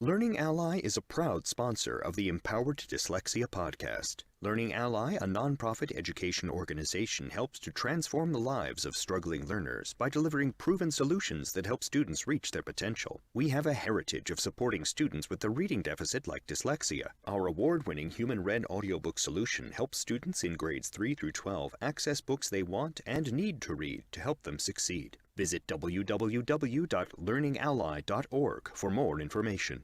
Learning Ally is a proud sponsor of the Empowered Dyslexia podcast. Learning Ally, a nonprofit education organization, helps to transform the lives of struggling learners by delivering proven solutions that help students reach their potential. We have a heritage of supporting students with a reading deficit like dyslexia. Our award-winning human-read audiobook solution helps students in grades 3 through 12 access books they want and need to read to help them succeed. Visit www.learningally.org for more information.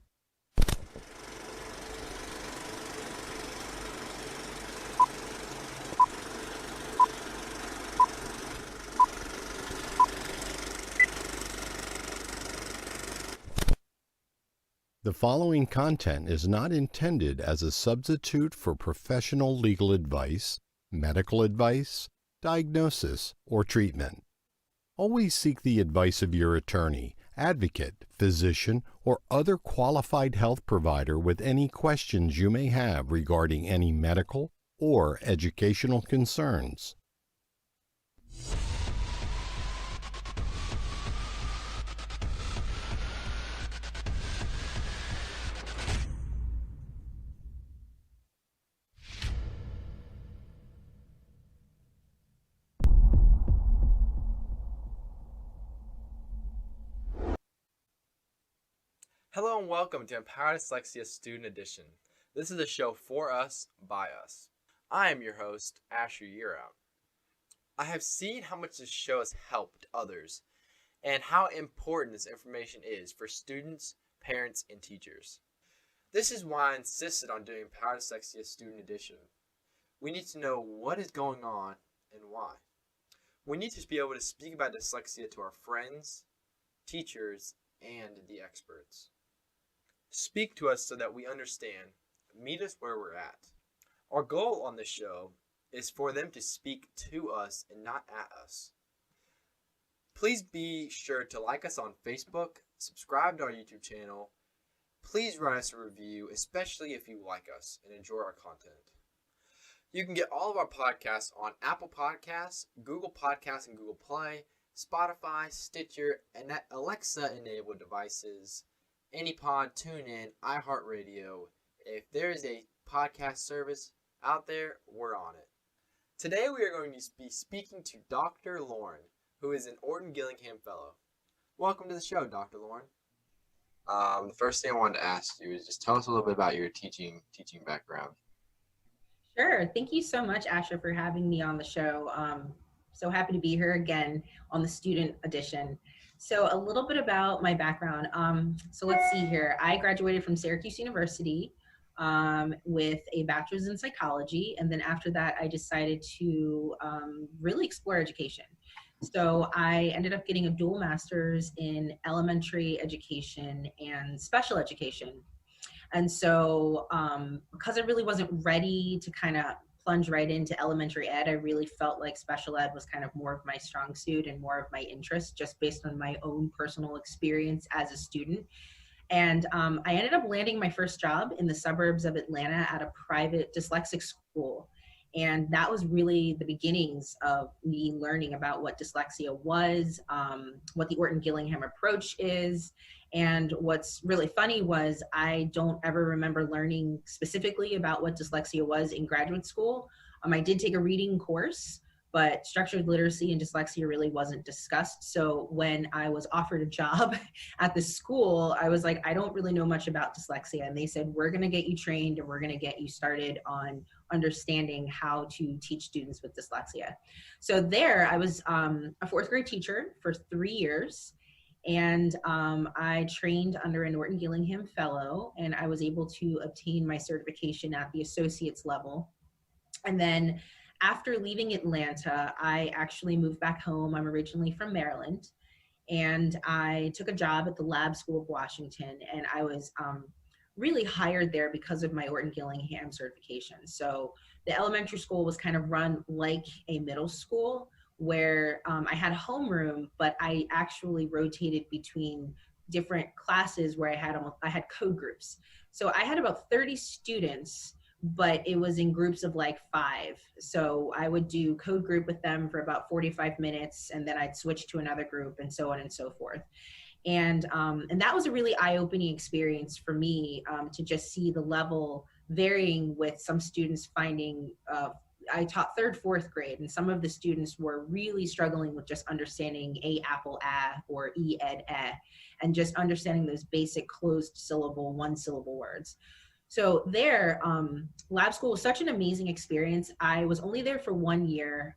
The following content is not intended as a substitute for professional legal advice, medical advice, diagnosis, or treatment. Always seek the advice of your attorney, advocate, physician, or other qualified health provider with any questions you may have regarding any medical or educational concerns. Hello and welcome to Empowered Dyslexia Student Edition. This is a show for us, by us. I am your host, Asher Yearout. I have seen how much this show has helped others and how important this information is for students, parents, and teachers. This is why I insisted on doing Empowered Dyslexia Student Edition. We need to know what is going on and why. We need to be able to speak about dyslexia to our friends, teachers, and the experts. Speak to us so that we understand. Meet us where we're at. Our goal on this show is for them to speak to us and not at us. Please be sure to like us on Facebook, subscribe to our YouTube channel. Please write us a review, especially if you like us and enjoy our content. You can get all of our podcasts on Apple Podcasts, Google Podcasts and Google Play, Spotify, Stitcher, and Alexa-enabled devices, AnyPod, TuneIn, iHeartRadio. If there is a podcast service out there, we're on it. Today we are going to be speaking to Dr. Lauren, who is an Orton-Gillingham Fellow. Welcome to the show, Dr. Lauren. The first thing I wanted to ask you is just tell us a little bit about your teaching background. Sure. Thank you so much, Asher, for having me on the show. So happy to be here again on the student edition. So a little bit about my background. So let's see here. I graduated from Syracuse University with a bachelor's in psychology. And then after that, I decided to really explore education. So I ended up getting a dual master's in elementary education and special education. And so because I really wasn't ready to kind of plunge right into elementary ed, I really felt like special ed was kind of more of my strong suit and more of my interest, just based on my own personal experience as a student. And I ended up landing my first job in the suburbs of Atlanta at a private dyslexic school. And that was really the beginnings of me learning about what dyslexia was, what the Orton-Gillingham approach is. And what's really funny was I don't ever remember learning specifically about what dyslexia was in graduate school. I did take a reading course, but structured literacy and dyslexia really wasn't discussed. So when I was offered a job at the school, I was like, I don't really know much about dyslexia. And they said, we're going to get you trained and we're going to get you started on understanding how to teach students with dyslexia. So there I was a fourth grade teacher for 3 years. And I trained under an Orton-Gillingham Fellow, and I was able to obtain my certification at the associate's level. And then after leaving Atlanta, I actually moved back home. I'm originally from Maryland, and I took a job at the Lab School of Washington, and I was really hired there because of my Orton-Gillingham certification. So the elementary school was kind of run like a middle school, where I had a homeroom, but I actually rotated between different classes where I had code groups. So I had about 30 students, but it was in groups of like 5. So I would do code group with them for about 45 minutes, and then I'd switch to another group, and so on and so forth. And that was a really eye-opening experience for me, to just see the level varying with some students finding, I taught 3rd, 4th grade, and some of the students were really struggling with just understanding A, apple, or E, ed, and just understanding those basic closed syllable, 1-syllable words. So there, lab school was such an amazing experience. I was only there for 1 year.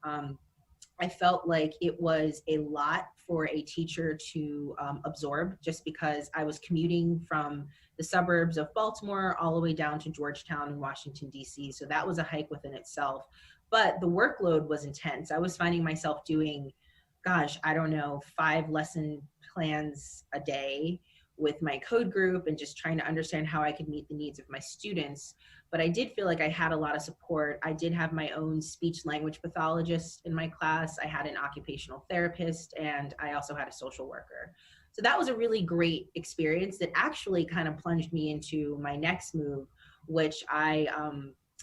I felt like it was a lot for a teacher to absorb, just because I was commuting from the suburbs of Baltimore all the way down to Georgetown in Washington, D.C. So that was a hike within itself. But the workload was intense. I was finding myself doing, gosh, I don't know, 5 lesson plans a day with my code group and just trying to understand how I could meet the needs of my students. But I did feel like I had a lot of support. I did have my own speech language pathologist in my class. I had an occupational therapist, and I also had a social worker. So that was a really great experience that actually kind of plunged me into my next move, which I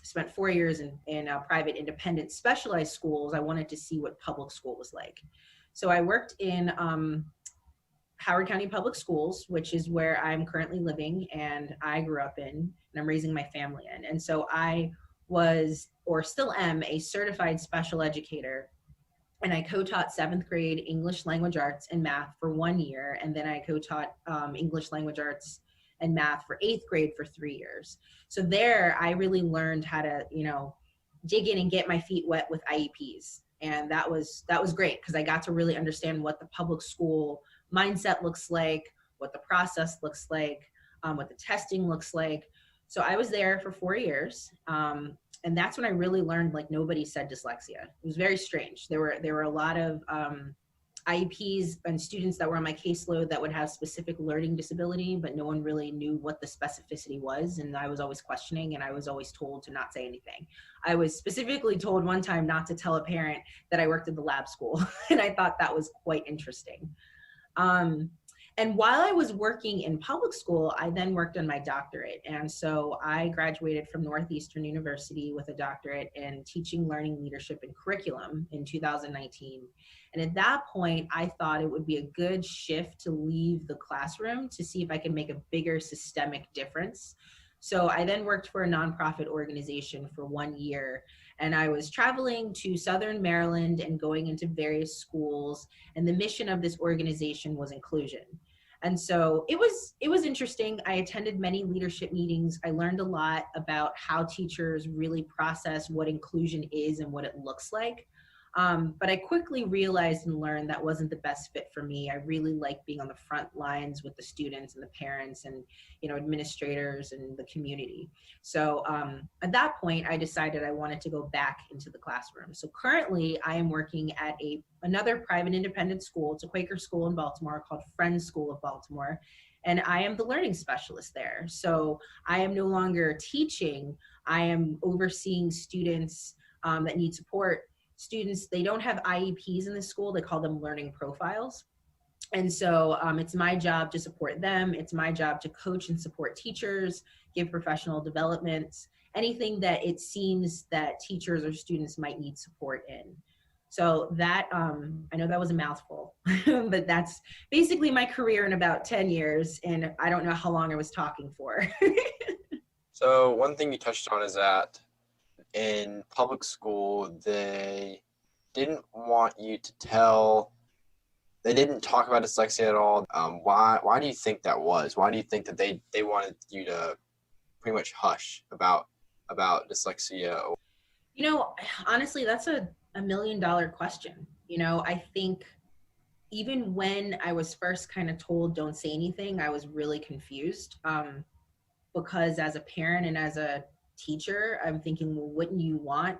spent 4 years in private independent specialized schools. I wanted to see what public school was like. So I worked in Howard County Public Schools, which is where I'm currently living and I grew up in, and I'm raising my family in. And so I was, or still am, a certified special educator. And I co-taught 7th grade English language arts and math for 1 year. And then I co-taught English language arts and math for 8th grade for 3 years. So there I really learned how to, dig in and get my feet wet with IEPs. And that was great, because I got to really understand what the public school mindset looks like, what the process looks like, what the testing looks like. So I was there for 4 years. And that's when I really learned, like, nobody said dyslexia. It was very strange. There were a lot of IEPs and students that were on my caseload that would have specific learning disability, but no one really knew what the specificity was. And I was always questioning, and I was always told to not say anything. I was specifically told one time not to tell a parent that I worked at the lab school. And I thought that was quite interesting. And while I was working in public school, I then worked on my doctorate. And so I graduated from Northeastern University with a doctorate in teaching, learning, leadership, and curriculum in 2019. And at that point, I thought it would be a good shift to leave the classroom to see if I could make a bigger systemic difference. So I then worked for a nonprofit organization for 1 year, and I was traveling to Southern Maryland and going into various schools, and the mission of this organization was inclusion. And so it was interesting. I attended many leadership meetings. I learned a lot about how teachers really process what inclusion is and what it looks like. But I quickly realized and learned that wasn't the best fit for me. I really like being on the front lines with the students and the parents and, administrators and the community. So at that point, I decided I wanted to go back into the classroom. So currently I am working at another private independent school. It's a Quaker school in Baltimore called Friends School of Baltimore. And I am the learning specialist there. So I am no longer teaching. I am overseeing students that need support. Students, they don't have IEPs in the school, they call them learning profiles. And so it's my job to support them. It's my job to coach and support teachers, give professional development, anything that it seems that teachers or students might need support in. So that, I know that was a mouthful, but that's basically my career in about 10 years. And I don't know how long I was talking for. So one thing you touched on is that in public school, they didn't want you to tell, they didn't talk about dyslexia at all. Why do you think that was? Why do you think that they wanted you to pretty much hush about dyslexia? You know, honestly, that's a $1 million question. You know, I think even when I was first kind of told don't say anything, I was really confused, because as a parent and as a teacher, I'm thinking, well, wouldn't you want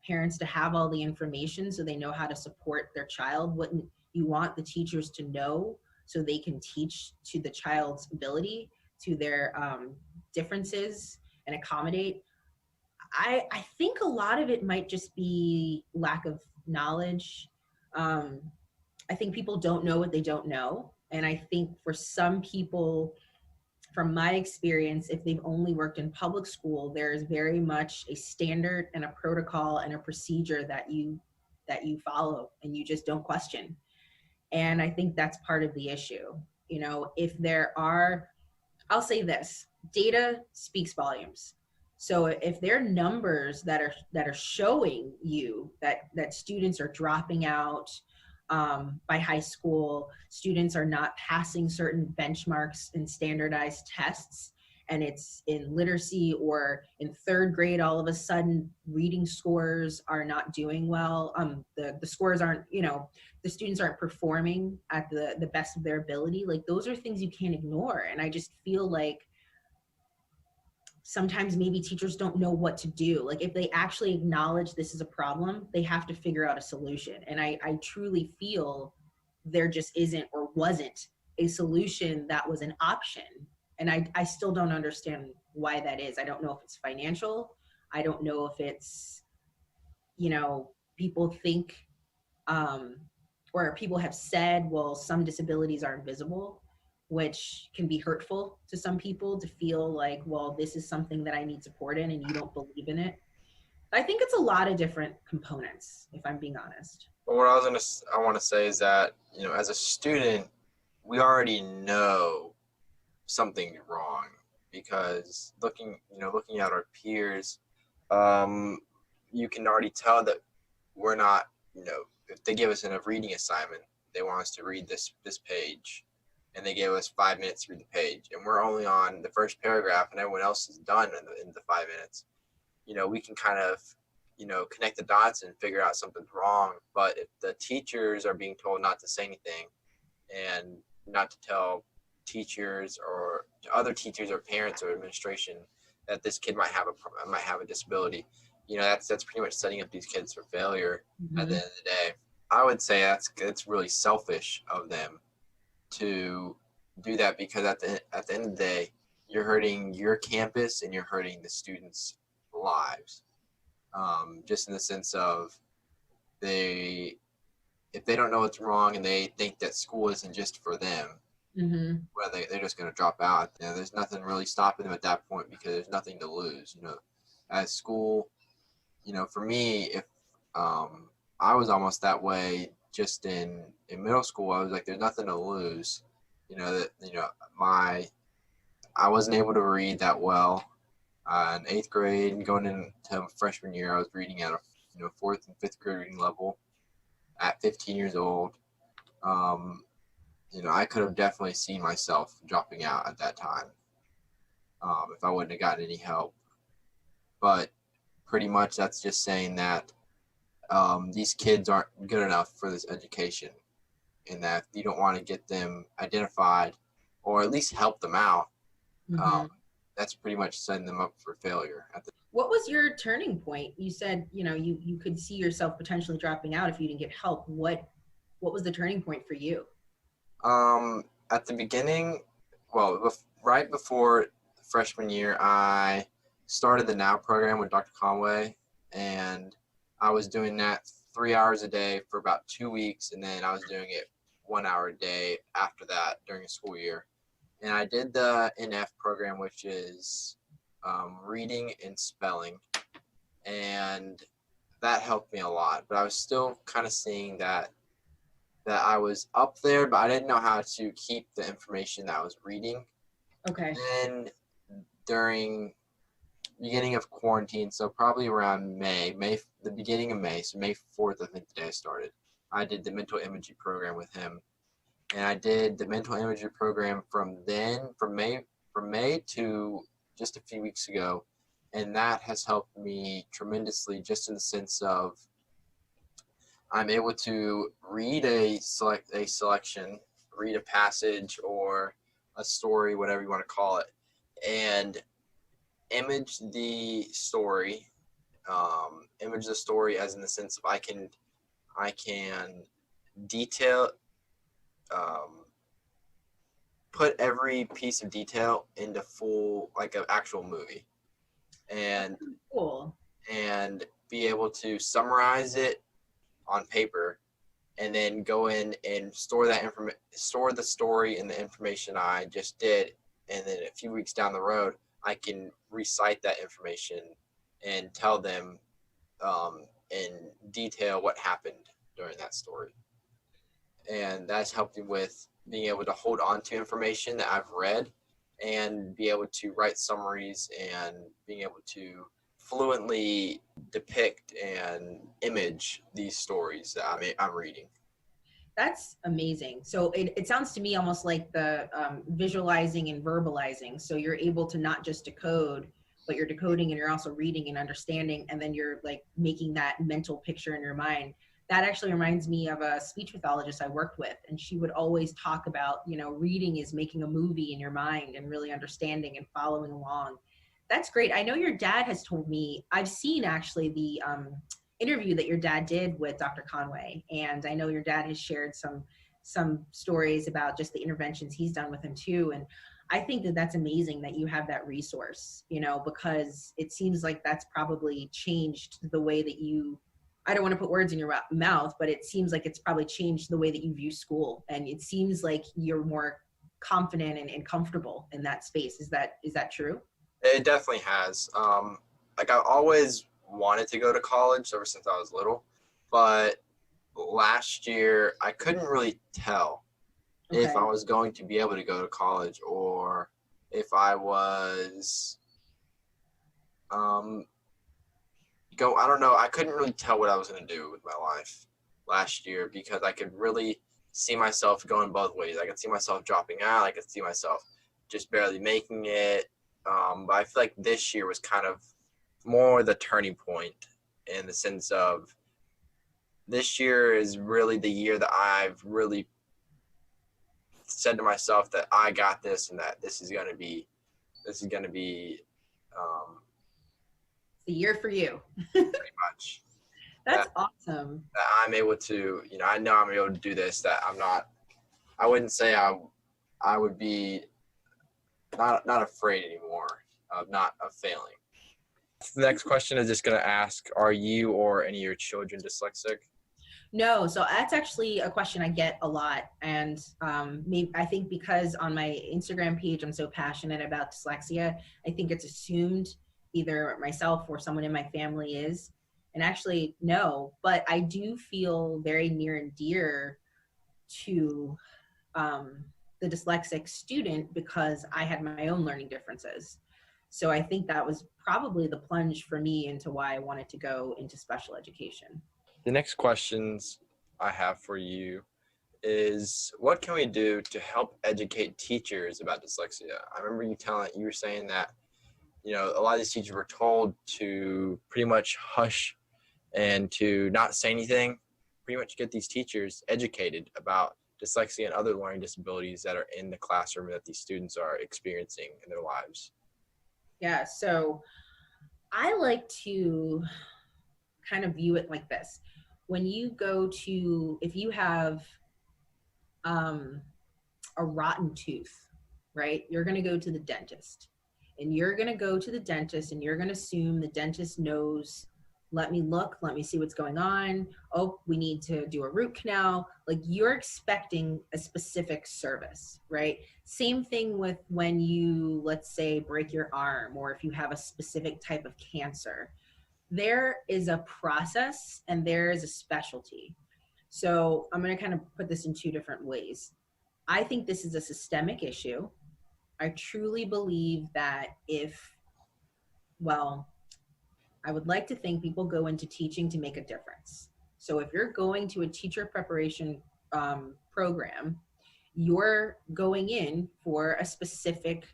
parents to have all the information so they know how to support their child? Wouldn't you want the teachers to know so they can teach to the child's ability, to their differences, and accommodate? I think a lot of it might just be lack of knowledge. I think people don't know what they don't know. And I think for some people, from my experience, if they've only worked in public school, there is very much a standard and a protocol and a procedure that you follow, and you just don't question. And I think that's part of the issue. You know, if there are, I'll say this, data speaks volumes. So if there are numbers that are showing you that students are dropping out by high school, students are not passing certain benchmarks in standardized tests, and it's in literacy or in third grade, all of a sudden reading scores are not doing well. The scores aren't, you know, the students aren't performing at the best of their ability. Like, those are things you can't ignore. And I just feel like sometimes maybe teachers don't know what to do. Like, if they actually acknowledge this is a problem, they have to figure out a solution. And I truly feel there just isn't or wasn't a solution that was an option. And I still don't understand why that is. I don't know if it's financial. I don't know if it's, you know, people think, or people have said, well, some disabilities are invisible, which can be hurtful to some people to feel like, well, this is something that I need support in and you don't believe in it. I think it's a lot of different components, if I'm being honest. But what I want to say is that, you know, as a student, we already know something wrong, because looking at our peers, you can already tell that we're not, you know, if they give us a reading assignment, they want us to read this page, and they gave us 5 minutes to read the page, and we're only on the first paragraph and everyone else is done in the 5 minutes. You know, we can kind of, you know, connect the dots and figure out something's wrong. But if the teachers are being told not to say anything and not to tell teachers or other teachers or parents or administration that this kid might have a disability, you know, that's pretty much setting up these kids for failure. Mm-hmm. At the end of the day, I would say it's really selfish of them to do that, because at the end of the day, you're hurting your campus and you're hurting the students' lives. Just in the sense of if they don't know what's wrong and they think that school isn't just for them, Mm-hmm. well, they're just going to drop out. You know, there's nothing really stopping them at that point, because there's nothing to lose. You know, at school, you know, for me, if I was almost that way just in middle school. I was like, there's nothing to lose. You know, I wasn't able to read that well. In 8th grade and going into freshman year, I was reading at a 4th and 5th grade reading level at 15 years old. I could have definitely seen myself dropping out at that time if I wouldn't have gotten any help. But pretty much that's just saying that these kids aren't good enough for this education, and that you don't want to get them identified or at least help them out. Mm-hmm. That's pretty much setting them up for failure. What was your turning point? You said, you could see yourself potentially dropping out if you didn't get help. What was the turning point for you? At the beginning, right before freshman year, I started the NOW program with Dr. Conway, and I was doing that 3 hours a day for about 2 weeks, and then I was doing it 1 hour a day after that during the school year. And I did the NF program, which is reading and spelling, and that helped me a lot. But I was still kind of seeing that I was up there, but I didn't know how to keep the information that I was reading. Okay. And during beginning of quarantine, so probably around the beginning of May, so May 4th, I think the day I started. I did the mental imagery program with him, and I did the mental imagery program from May to just a few weeks ago, and that has helped me tremendously, just in the sense of I'm able to read a selection, read a passage or a story, whatever you want to call it, and image the story. Image the story as in the sense of I can detail, put every piece of detail into full, like an actual movie, and Cool. and be able to summarize it on paper, and then go in and store the story and the information I just did, and then a few weeks down the road, I can recite that information and tell them in detail what happened during that story. And that's helped me with being able to hold on to information that I've read and be able to write summaries and being able to fluently depict and image these stories that I'm reading. That's amazing. So it sounds to me almost like the visualizing and verbalizing. So you're able to not just decode, but you're decoding and you're also reading and understanding, and then you're like making that mental picture in your mind. That actually reminds me of a speech pathologist I worked with, and she would always talk about, you know, reading is making a movie in your mind and really understanding and following along. That's great. I know your dad has told me, I've seen actually the interview that your dad did with Dr. Conway, and I know your dad has shared some stories about just the interventions he's done with him too. And I think that that's amazing that you have that resource, you know, because it seems like that's probably changed the way that you, I don't want to put words in your mouth, but it seems like it's probably changed the way that you view school. And it seems like you're more confident and comfortable in that space. Is that true? It definitely has. Like I always wanted to go to college ever since I was little, but last year I couldn't really tell if I was going to be able to go to college or if I was I don't know. I couldn't really tell what I was going to do with my life last year because I could really see myself going both ways. I could see myself dropping out. I could see myself just barely making it. But I feel like this year was kind of more the turning point in the sense of this year is really the year that I've really said to myself that I got this and that this is going to be the year for you. pretty much. That's awesome. That I'm able to, you know, I know I'm able to do this, that I wouldn't say I would be not afraid anymore of failing. The next question is just going to ask, are you or any of your children dyslexic? No, so that's actually a question I get a lot. And maybe, I think because on my Instagram page, I'm so passionate about dyslexia, I think it's assumed either myself or someone in my family is. And actually, no, but I do feel very near and dear to the dyslexic student because I had my own learning differences. So I think that was probably the plunge for me into why I wanted to go into special education. The next questions I have for you is, what can we do to help educate teachers about dyslexia? I remember you were saying that, you know, a lot of these teachers were told to pretty much hush and to not say anything, pretty much get these teachers educated about dyslexia and other learning disabilities that are in the classroom that these students are experiencing in their lives. Yeah, so I like to kind of view it like this. When you go to, if you have a rotten tooth, right? You're going to go to the dentist, and you're going to go to the dentist and you're going to assume the dentist knows, let me look, let me see what's going on. Oh, we need to do a root canal. Like, you're expecting a specific service, right? Same thing with when you, let's say, break your arm, or if you have a specific type of cancer. There is a process and there is a specialty. So I'm going to kind of put this in two different ways. I think this is a systemic issue. I truly believe that if Well, I would like to think people go into teaching to make a difference. So if you're going to a teacher preparation program, you're going in for a specific,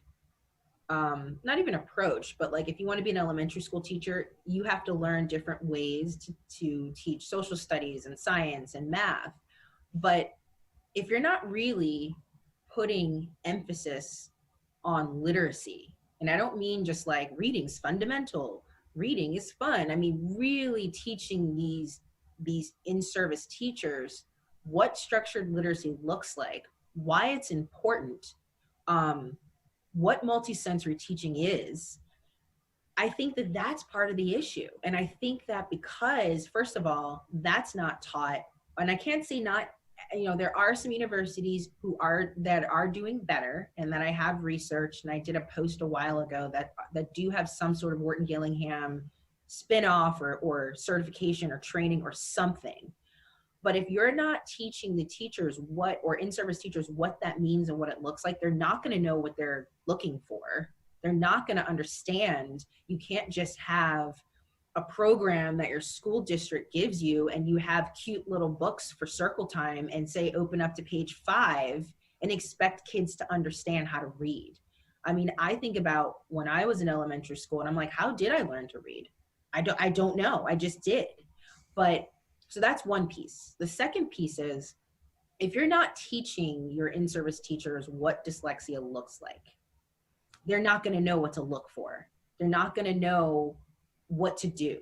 not even approach, but like if you want to be an elementary school teacher, you have to learn different ways to teach social studies and science and math. But if you're not really putting emphasis on literacy, and I don't mean just like reading's fundamental, reading is fun. I mean, really teaching these in-service teachers what structured literacy looks like, why it's important, what multisensory teaching is. I think that that's part of the issue. And I think that because, first of all, that's not taught, and I can't say not, you know, there are some universities that are doing better, and that I have researched, and I did a post a while ago that do have some sort of Orton-Gillingham spinoff or certification or training or something. But if you're not teaching the teachers or in-service teachers what that means and what it looks like, they're not going to know what they're looking for. They're not going to understand. You can't just have a program that your school district gives you and you have cute little books for circle time and say, open up to page 5 and expect kids to understand how to read. I mean, I think about when I was in elementary school and I'm like, how did I learn to read? I don't know. I just did. But so that's one piece. The second piece is if you're not teaching your in-service teachers what dyslexia looks like, they're not going to know what to look for. They're not going to know what to do.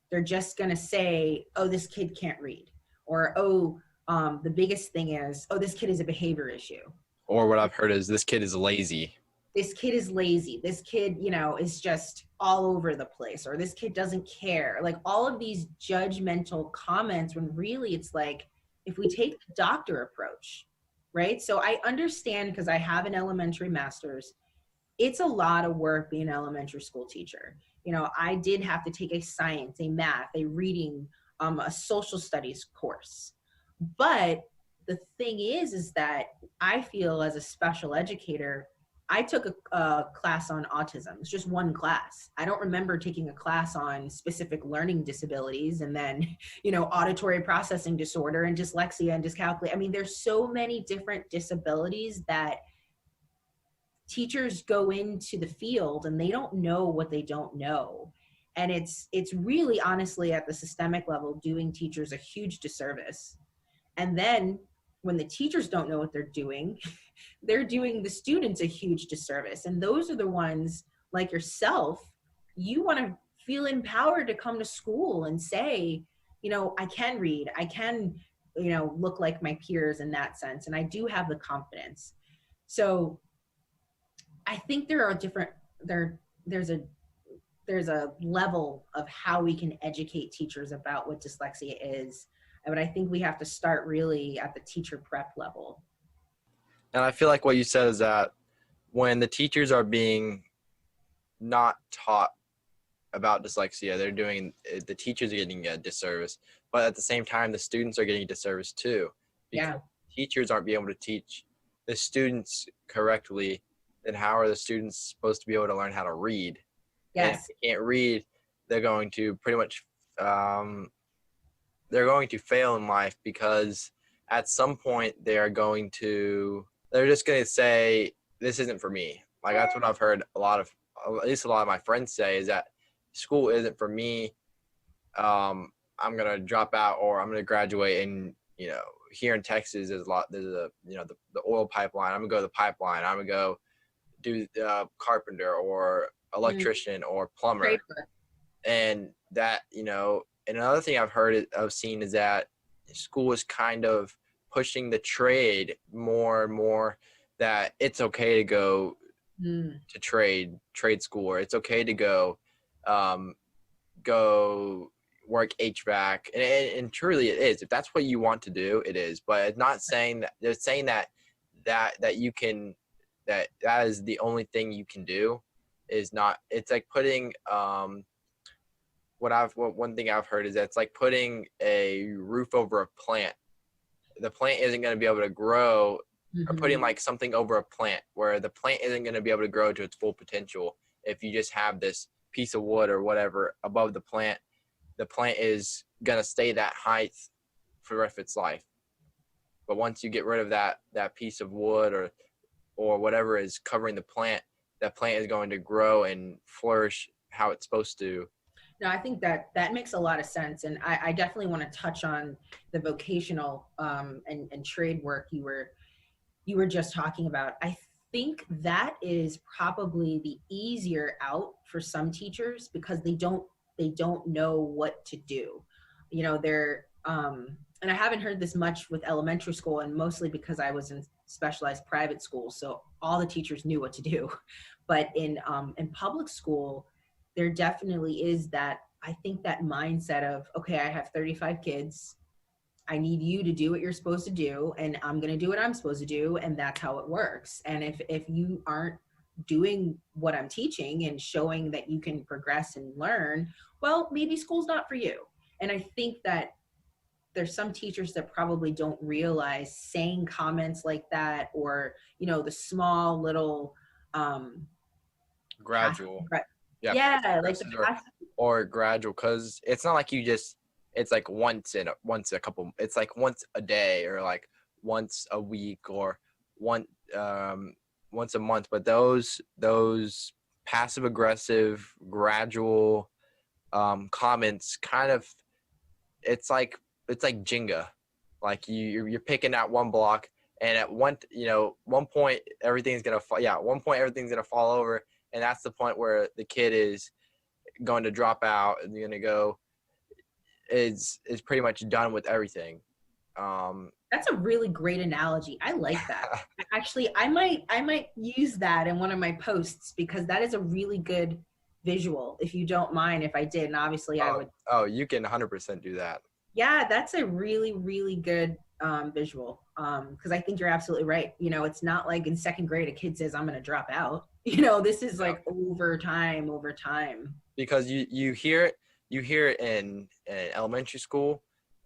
They're just going to say, oh, this kid can't read. Or, oh, the biggest thing is, oh, this kid is a behavior issue. Or what I've heard is this kid is lazy. This kid is lazy. This kid, you know, is just all over the place. Or this kid doesn't care. Like all of these judgmental comments when really it's like, if we take the doctor approach, right? So I understand because I have an elementary master's. It's a lot of work being an elementary school teacher. You know, I did have to take a science, a math, a reading, a social studies course. But the thing is that I feel as a special educator, I took a class on autism. It's just one class. I don't remember taking a class on specific learning disabilities and then, you know, auditory processing disorder and dyslexia and dyscalculia. I mean, there's so many different disabilities that teachers go into the field and they don't know what they don't know. And it's really honestly at the systemic level doing teachers a huge disservice. And then when the teachers don't know what they're doing the students a huge disservice. And those are the ones like yourself, you want to feel empowered to come to school and say, you know, I can read, I can, you know, look like my peers in that sense. And I do have the confidence. So I think there are there's a level of how we can educate teachers about what dyslexia is. But I think we have to start really at the teacher prep level. And I feel like what you said is that when the teachers are being not taught about dyslexia, the teachers are getting a disservice, but at the same time, the students are getting a disservice too. Because teachers aren't being able to teach the students correctly, then how are the students supposed to be able to learn how to read? Yes. And if they can't read, they're going to pretty much, they're going to fail in life because at some point they're just going to say, this isn't for me. Like that's what I've heard at least a lot of my friends say is that school isn't for me. I'm going to drop out or I'm going to graduate. And, you know, here in Texas, there's the oil pipeline. I'm going to go to the pipeline. I'm going to go do carpenter or electrician or plumber. And that, you know, and another thing I've seen is that school is kind of pushing the trade more and more, that it's okay to go to trade school, or it's okay to go work HVAC, and truly it is. If that's what you want to do, it is. But it's not saying that they're saying that you can, that is the only thing you can do is not. It's like putting one thing I've heard is that it's like putting a roof over a plant. The plant isn't going to be able to grow, or putting like something over a plant where the plant isn't going to be able to grow to its full potential if you just have this piece of wood or whatever above the plant is going to stay that height for the rest of its life. But once you get rid of that piece of wood or whatever is covering the plant, that plant is going to grow and flourish how it's supposed to. No, I think that makes a lot of sense. And I definitely want to touch on the vocational and trade work you were just talking about. I think that is probably the easier out for some teachers because they don't know what to do. You know, they're and I haven't heard this much with elementary school, and mostly because I was in specialized private school, so all the teachers knew what to do. But in public school, there definitely is that, I think, that mindset of, okay, I have 35 kids. I need you to do what you're supposed to do, and I'm going to do what I'm supposed to do, and that's how it works. And if you aren't doing what I'm teaching and showing that you can progress and learn, well, maybe school's not for you. And I think that there's some teachers that probably don't realize saying comments like that, or, you know, the small little gradual. Yeah, like the or gradual, because it's not like it's like once it's like once a day or like once a week or once a month. But those passive aggressive gradual comments kind of, it's like Jenga. Like you're picking out one block, and at one point everything's gonna fall over, and that's the point where the kid is going to drop out and you're gonna go is pretty much done with everything. That's a really great analogy. I like that. Actually, I might use that in one of my posts, because that is a really good visual, if you don't mind if I did. And obviously I would. Oh, you can 100% do that. Yeah, that's a really, really good visual. Because I think you're absolutely right. You know, it's not like in second grade a kid says, I'm going to drop out. You know, this is like over time. Because you hear it in elementary school.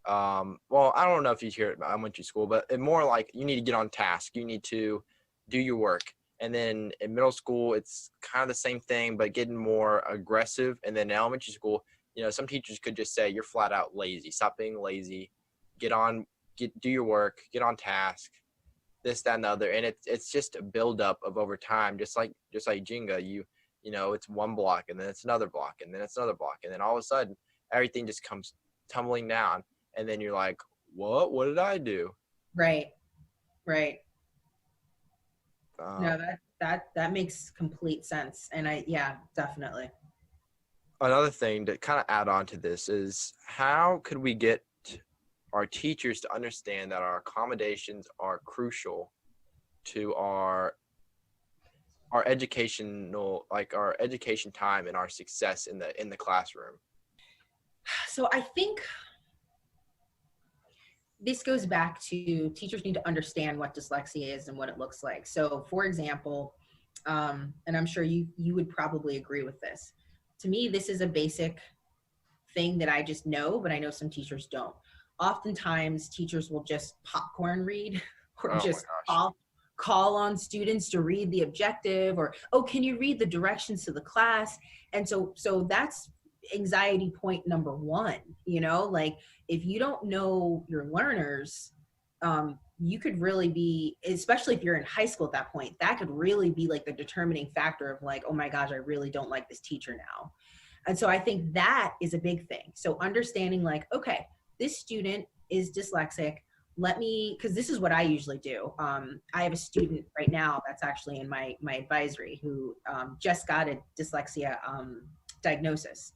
Well, I don't know if you hear it in elementary school, but it's more like you need to get on task. You need to do your work. And then in middle school, it's kind of the same thing, but getting more aggressive. And then in elementary school, you know, some teachers could just say, you're flat out lazy. Stop being lazy. Do your work, get on task, this, that, and the other. And it's just a buildup of over time, just like Jenga. You know, it's one block, and then it's another block, and then it's another block. And then all of a sudden, everything just comes tumbling down. And then you're like, what did I do? Right. No, that makes complete sense. And definitely. Another thing to kind of add on to this is, how could we get our teachers to understand that our accommodations are crucial to our educational, like our education time and our success in the classroom? So I think this goes back to teachers need to understand what dyslexia is and what it looks like. So for example, and I'm sure you would probably agree with this. To me, this is a basic thing that I just know, but I know some teachers don't. Oftentimes teachers will just popcorn read or just call on students to read the objective, or, oh, can you read the directions to the class? And so that's anxiety point number one. You know, like if you don't know your learners, you could really be, especially if you're in high school at that point, that could really be like the determining factor of like, oh my gosh, I really don't like this teacher now. And so I think that is a big thing. So understanding like, okay, this student is dyslexic. Because this is what I usually do. I have a student right now that's actually in my advisory who just got a dyslexia diagnosis.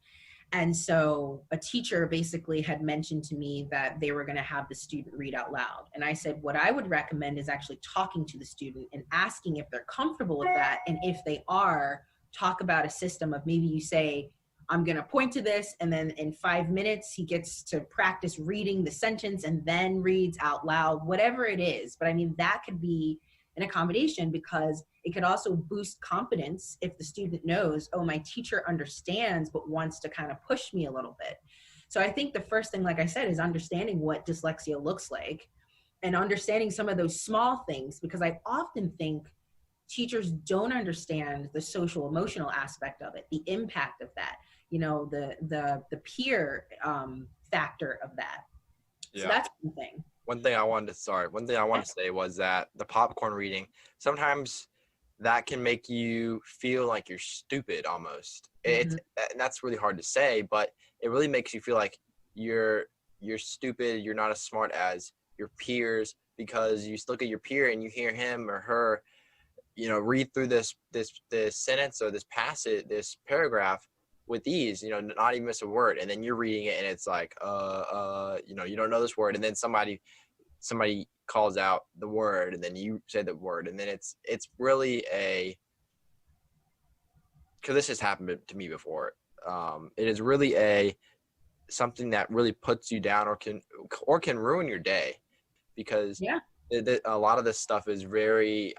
And so a teacher basically had mentioned to me that they were going to have the student read out loud. And I said, what I would recommend is actually talking to the student and asking if they're comfortable with that. And if they are, talk about a system of, maybe you say, I'm going to point to this, and then in 5 minutes, he gets to practice reading the sentence and then reads out loud, whatever it is. But I mean, that could be an accommodation, because it could also boost confidence if the student knows, oh, my teacher understands, but wants to kind of push me a little bit. So I think the first thing, like I said, is understanding what dyslexia looks like and understanding some of those small things, because I often think teachers don't understand the social emotional aspect of it, the impact of that, the peer factor of that. So that's one thing. One thing I wanted to say was that the popcorn reading, sometimes that can make you feel like you're stupid almost. And that's really hard to say, but it really makes you feel like you're stupid. You're not as smart as your peers, because you look at your peer and you hear him or her, read through this sentence or this passage, this paragraph with ease, not even miss a word. And then you're reading it and it's like, you don't know this word. And then somebody calls out the word and then you say the word. And then it's really because this has happened to me before. It is really something that really puts you down or can ruin your day, because a lot of this stuff is very,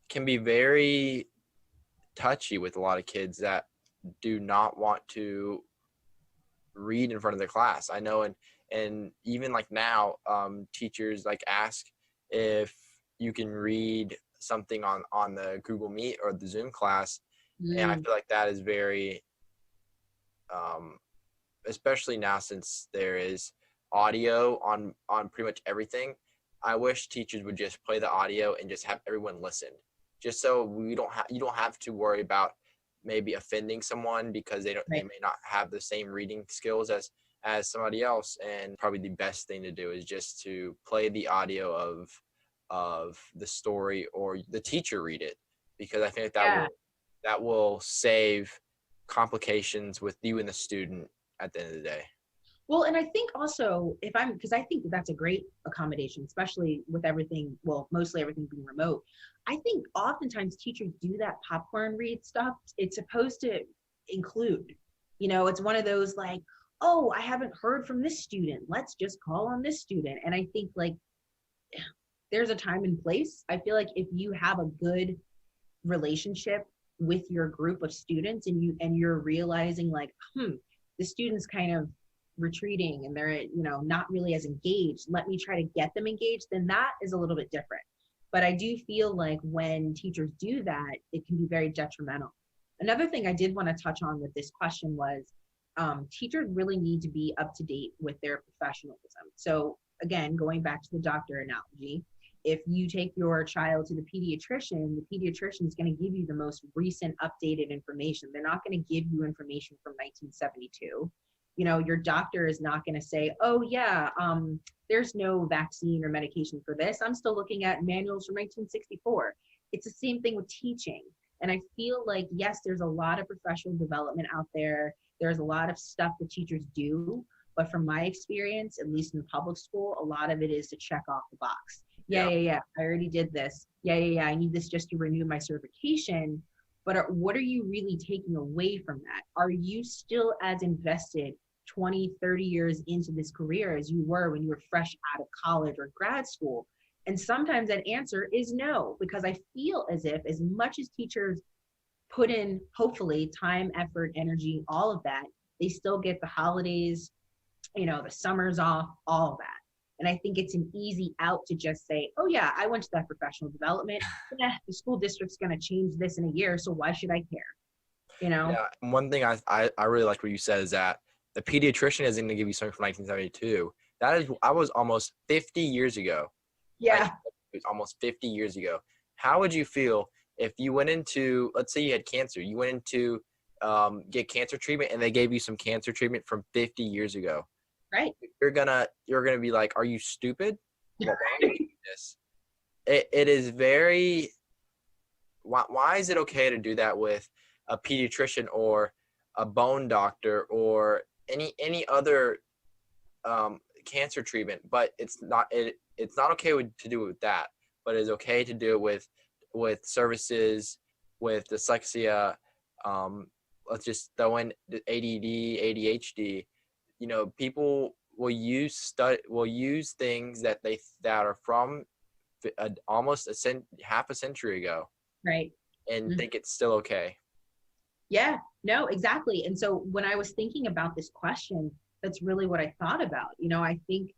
can be very touchy with a lot of kids that do not want to read in front of their class. I know, and even like now, teachers like ask if you can read something on the Google Meet or the Zoom class. And I feel like that is very, especially now since there is audio on pretty much everything. I wish teachers would just play the audio and just have everyone listen, just so you don't have to worry about maybe offending someone because they may not have the same reading skills as somebody else. And probably the best thing to do is just to play the audio of the story, or the teacher read it, because I think that will save complications with you and the student at the end of the day. Well, and I think also because I think that's a great accommodation, especially with mostly everything being remote. I think oftentimes teachers do that popcorn read stuff. It's supposed to include, it's one of those like, oh, I haven't heard from this student, let's just call on this student. And I think like there's a time and place. I feel like if you have a good relationship with your group of students and you're realizing like, the student's kind of retreating and they're not really as engaged, let me try to get them engaged, then that is a little bit different. But I do feel like when teachers do that, it can be very detrimental. Another thing I did want to touch on with this question was teachers really need to be up to date with their professionalism. So again, going back to the doctor analogy, if you take your child to the pediatrician is going to give you the most recent updated information. They're not going to give you information from 1972. Your doctor is not going to say, oh yeah, there's no vaccine or medication for this, I'm still looking at manuals from 1964. It's the same thing with teaching. And I feel like, yes, there's a lot of professional development out there. There's a lot of stuff that teachers do. But from my experience, at least in public school, a lot of it is to check off the box. Yeah, I already did this. Yeah, I need this just to renew my certification. But what are you really taking away from that? Are you still as invested 20, 30 years into this career as you were when you were fresh out of college or grad school? And sometimes that answer is no, because I feel as if as much as teachers put in, hopefully, time, effort, energy, all of that, they still get the holidays, the summers off, all of that. And I think it's an easy out to just say, oh yeah, I went to that professional development. The school district's going to change this in a year, so why should I care? Yeah, one thing I really like what you said is that the pediatrician isn't going to give you something from 1972. I was almost 50 years ago. Yeah. It was almost 50 years ago. How would you feel if you went into, let's say you had cancer, you went into get cancer treatment and they gave you some cancer treatment from 50 years ago? Right. You're gonna be like, are you stupid? Why are you doing this? It is very, why is it okay to do that with a pediatrician or a bone doctor or any other cancer treatment, but it's not okay to do it with that, but it's okay to do it with services, with dyslexia, let's just throw in ADD, ADHD. People will use things that are from almost half a century ago, right, and think it's still okay. Yeah, no, exactly. And so when I was thinking about this question, that's really what I thought about. I think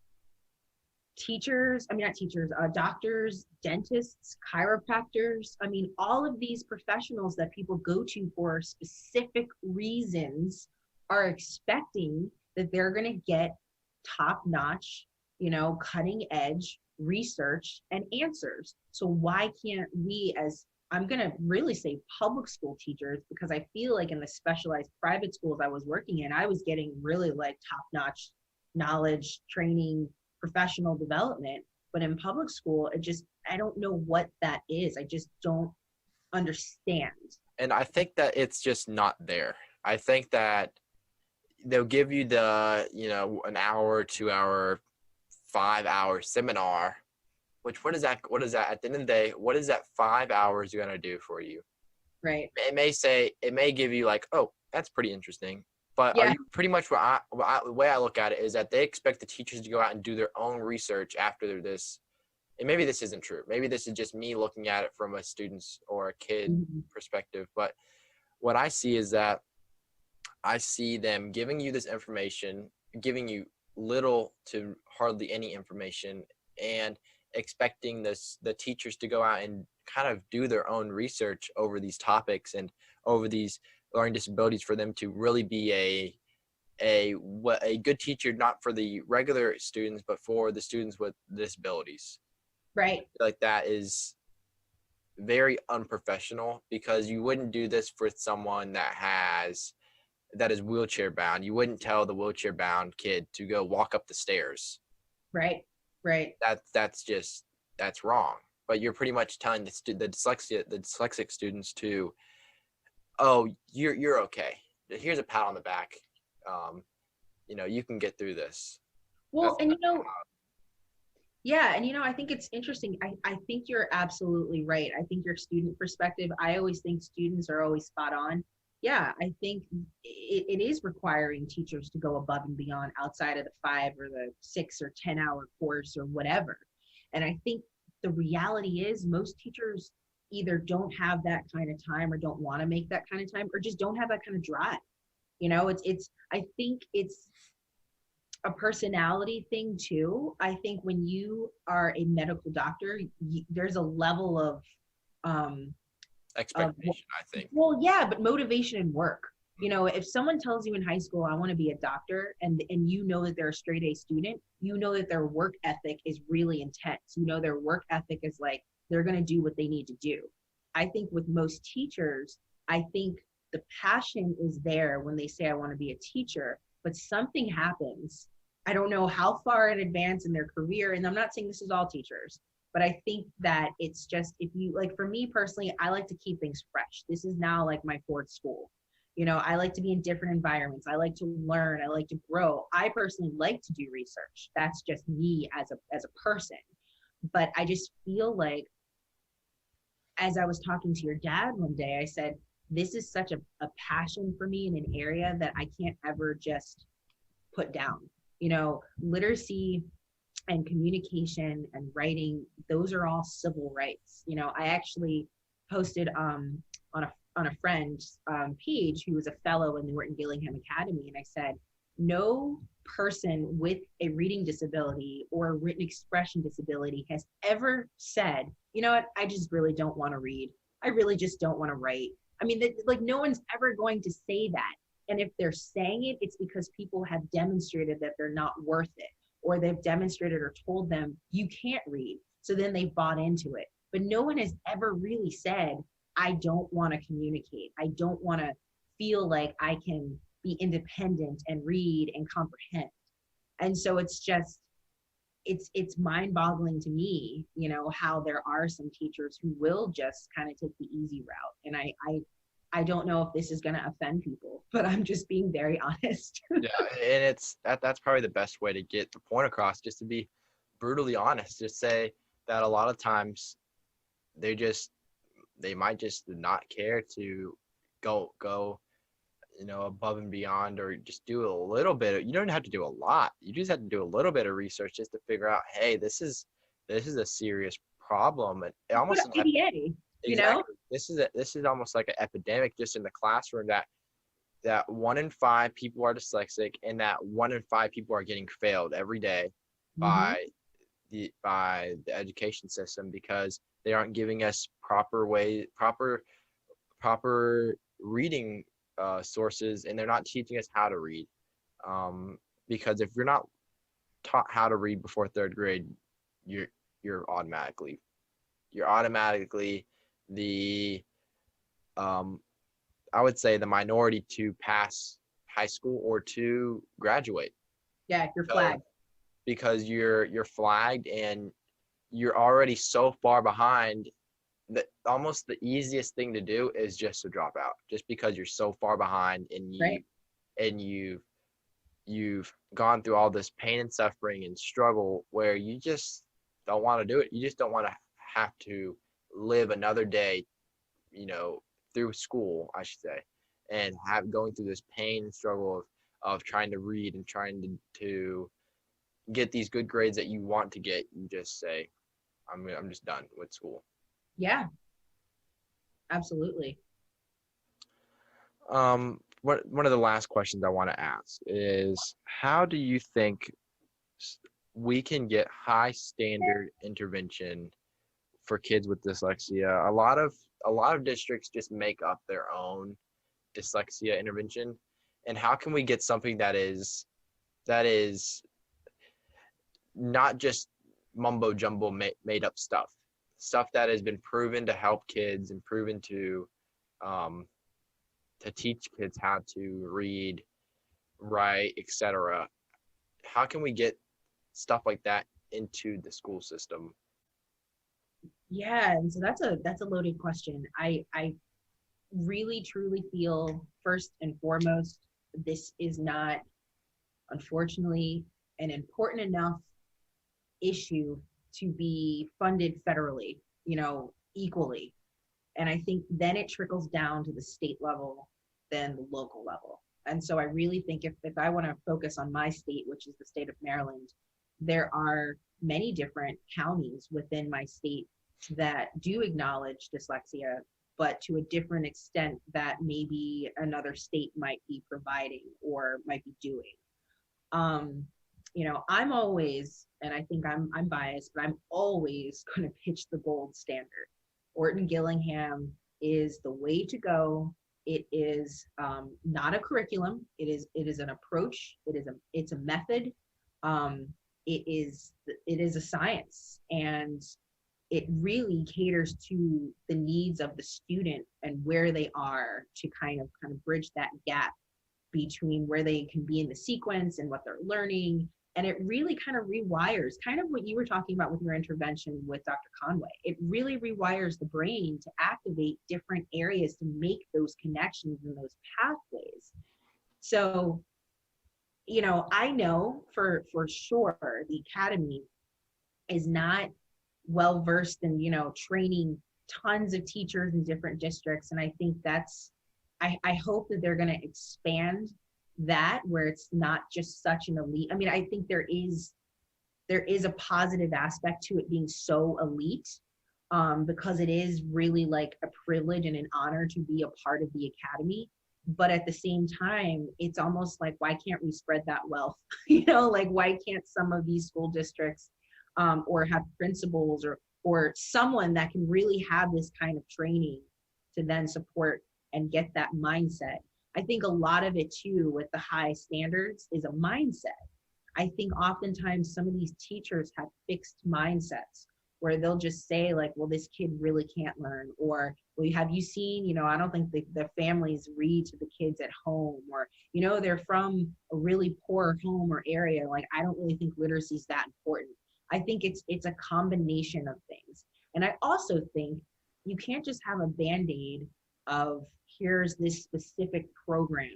teachers, I mean, not teachers, doctors, dentists, chiropractors. I mean, all of these professionals that people go to for specific reasons are expecting that they're going to get top-notch, cutting edge research and answers. So why can't we, as I'm going to really say public school teachers, because I feel like in the specialized private schools I was working in, I was getting really like top-notch knowledge, training, professional development. But in public school, I don't know what that is. I just don't understand. And I think that it's just not there. I think that they'll give you the, an hour, 2 hour, 5 hour seminar, which what is that at the end of the day, what is that 5 hours going to do for you? Right. It may give you like, oh, that's pretty interesting. But Yeah. Are you pretty much the way I look at it is that they expect the teachers to go out and do their own research after this. And maybe this isn't true. Maybe this is just me looking at it from a student's or a kid perspective. But what I see is that I see them giving you this information, giving you little to hardly any information, and expecting the teachers to go out and kind of do their own research over these topics and over these learning disabilities for them to really be a good teacher, not for the regular students, but for the students with disabilities. Right. Like that is very unprofessional, because you wouldn't do this for someone that is wheelchair bound. You wouldn't tell the wheelchair bound kid to go walk up the stairs. Right. That's wrong. But you're pretty much telling the dyslexic students to, oh, you're okay. Here's a pat on the back. You can get through this. Well, and yeah, and I think it's interesting. I think you're absolutely right. I think your student perspective, I always think students are always spot on. Yeah, I think it is requiring teachers to go above and beyond outside of the 5 or the 6 or 10 hour course or whatever. And I think the reality is most teachers either don't have that kind of time or don't want to make that kind of time or just don't have that kind of drive. I think it's a personality thing too. I think when you are a medical doctor, there's a level of expectation, I think. Well, yeah, but motivation and work. If someone tells you in high school, I want to be a doctor, and you know that they're a straight A student, you know that their work ethic is really intense. Their work ethic is like, they're going to do what they need to do. I think with most teachers, I think the passion is there when they say, I want to be a teacher, but something happens. I don't know how far in advance in their career, and I'm not saying this is all teachers, but I think that it's just, if you, like for me personally, I like to keep things fresh. This is now like my 4th school. I like to be in different environments. I like to learn. I like to grow. I personally like to do research. That's just me as a person. But I just feel like, as I was talking to your dad one day, I said, this is such a passion for me in an area that I can't ever just put down. Literacy and communication and writing, those are all civil rights. I actually posted on a friend's page who was a fellow in the Orton-Gillingham Academy, and I said, no person with a reading disability or a written expression disability has ever said, you know what, I just really don't want to read. I really just don't want to write. I mean, no one's ever going to say that. And if they're saying it, it's because people have demonstrated that they're not worth it, or they've demonstrated or told them you can't read. So then they bought into it. But no one has ever really said, I don't want to communicate. I don't want to feel like I can be independent and read and comprehend. And so it's just, it's mind-boggling to me, how there are some teachers who will just kind of take the easy route. And I don't know if this is going to offend people, but I'm just being very honest. Yeah, and that's probably the best way to get the point across, just to be brutally honest. Just say that a lot of times they might just not care to go above and beyond, or just do a little bit. You don't have to do a lot. You just have to do a little bit of research just to figure out, hey, this is a serious problem. And almost an ADA, exactly. This is almost like an epidemic just in the classroom, that 1 in 5 people are dyslexic, and that 1 in 5 people are getting failed every day by the education system, because they aren't giving us proper reading sources, and they're not teaching us how to read. Because if you're not taught how to read before third grade, you're automatically the I would say the minority to pass high school or to graduate. Yeah, you're flagged. Because you're flagged, and you're already so far behind that almost the easiest thing to do is just to drop out, just because you're so far behind, and you've gone through all this pain and suffering and struggle where you just don't want to do it. You just don't want to have to live another day, through school, I should say, and going through this pain and struggle of trying to read and trying to get these good grades that you want to get. You just say, I'm just done with school. Yeah, absolutely. One of the last questions I want to ask is, how do you think we can get high standard intervention for kids with dyslexia? A lot of districts just make up their own dyslexia intervention, and how can we get something that is not just mumbo jumbo made up stuff that has been proven to help kids and proven to teach kids how to read, write, etc. How can we get stuff like that into the school system? Yeah, and so that's a loaded question. I really truly feel, first and foremost, this is not, unfortunately, an important enough issue to be funded federally, equally. And I think then it trickles down to the state level, then the local level. And so I really think if I want to focus on my state, which is the state of Maryland, there are many different counties within my state that do acknowledge dyslexia, but to a different extent that maybe another state might be providing or might be doing. I'm always, and I think I'm biased, but I'm always going to pitch the gold standard. Orton-Gillingham is the way to go. It is not a curriculum. It is an approach. It's a method. It is a science, and it really caters to the needs of the student and where they are, to kind of bridge that gap between where they can be in the sequence and what they're learning. And it really kind of rewires, kind of what you were talking about with your intervention with Dr. Conway. It really rewires the brain to activate different areas to make those connections and those pathways. So, I know for sure the Academy is not well versed in, training tons of teachers in different districts. And I think I hope that they're going to expand that, where it's not just such an elite. I mean, I think there is a positive aspect to it being so elite, because it is really like a privilege and an honor to be a part of the Academy. But at the same time, it's almost like, why can't we spread that wealth? Why can't some of these school districts or have principals or someone that can really have this kind of training to then support and get that mindset? I think a lot of it too with the high standards is a mindset. I think oftentimes some of these teachers have fixed mindsets where they'll just say like, well, this kid really can't learn, or, well, have you seen, I don't think the families read to the kids at home, or, they're from a really poor home or area. Like, I don't really think literacy is that important. I think it's a combination of things. And I also think you can't just have a Band-Aid of, here's this specific program.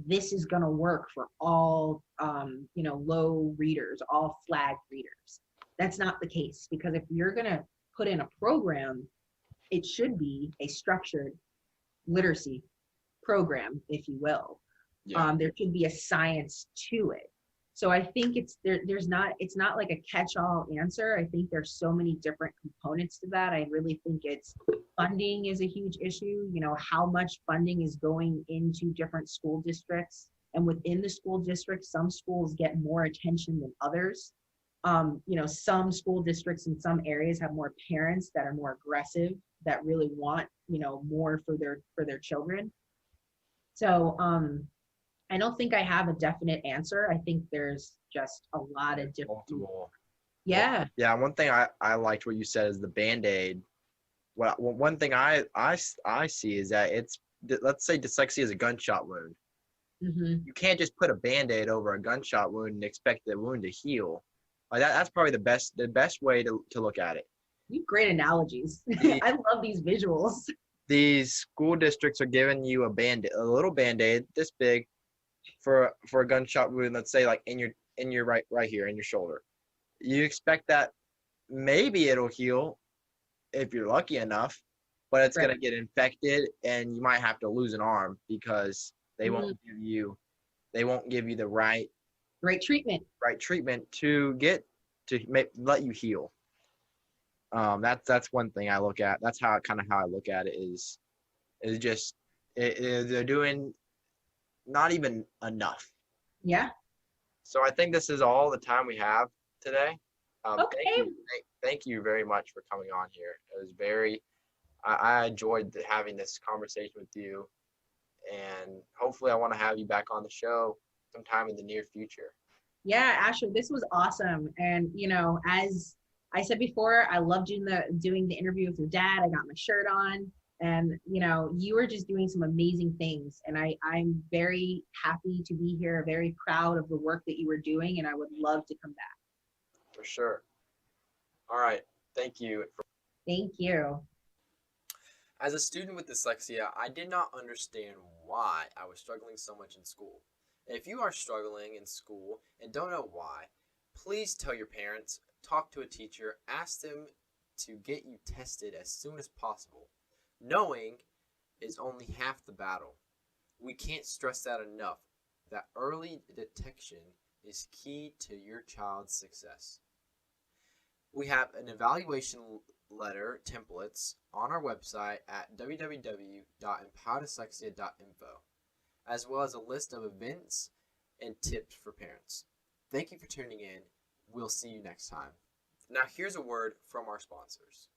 This is going to work for all, low readers, all flag readers. That's not the case, because if you're going to put in a program, it should be a structured literacy program, if you will. Yeah. There should be a science to it. So I think it's not like a catch-all answer. I think there's so many different components to that. I really think funding is a huge issue. How much funding is going into different school districts, and within the school districts, some schools get more attention than others. some school districts in some areas have more parents that are more aggressive, that really want, more for their children. So I don't think I have a definite answer. I think there's just a lot of different. Multiple. Yeah. Yeah. One thing I liked what you said is the Band-Aid. One thing I see is that let's say dyslexia is a gunshot wound. Mm-hmm. You can't just put a Band-Aid over a gunshot wound and expect the wound to heal. Like that's probably the best way to look at it. You have great analogies. I love these visuals. These school districts are giving you a little Band-Aid this big for a gunshot wound, let's say like in your right here in your shoulder. You expect that maybe it'll heal if you're lucky enough, but it's going to get infected and you might have to lose an arm because they won't give you the right treatment to let you heal. That's one thing I look at. That's how I look at it is just they're doing not even enough. Yeah. So I think this is all the time we have today. Okay. Thank you very much for coming on here. It was I enjoyed having this conversation with you, and hopefully I want to have you back on the show sometime in the near future. Yeah, Asher, this was awesome. And, as I said before, I loved doing the interview with your dad. I got my shirt on, and, you were just doing some amazing things. And I'm very happy to be here, very proud of the work that you were doing, and I would love to come back. For sure. All right. Thank you. Thank you. As a student with dyslexia, I did not understand why I was struggling so much in school. If you are struggling in school and don't know why, please tell your parents, talk to a teacher, ask them to get you tested as soon as possible. Knowing is only half the battle. We can't stress that enough, that early detection is key to your child's success. We have an evaluation letter templates on our website at www.empowerdyslexia.info, as well as a list of events and tips for parents. Thank you for tuning in. We'll see you next time. Now here's a word from our sponsors.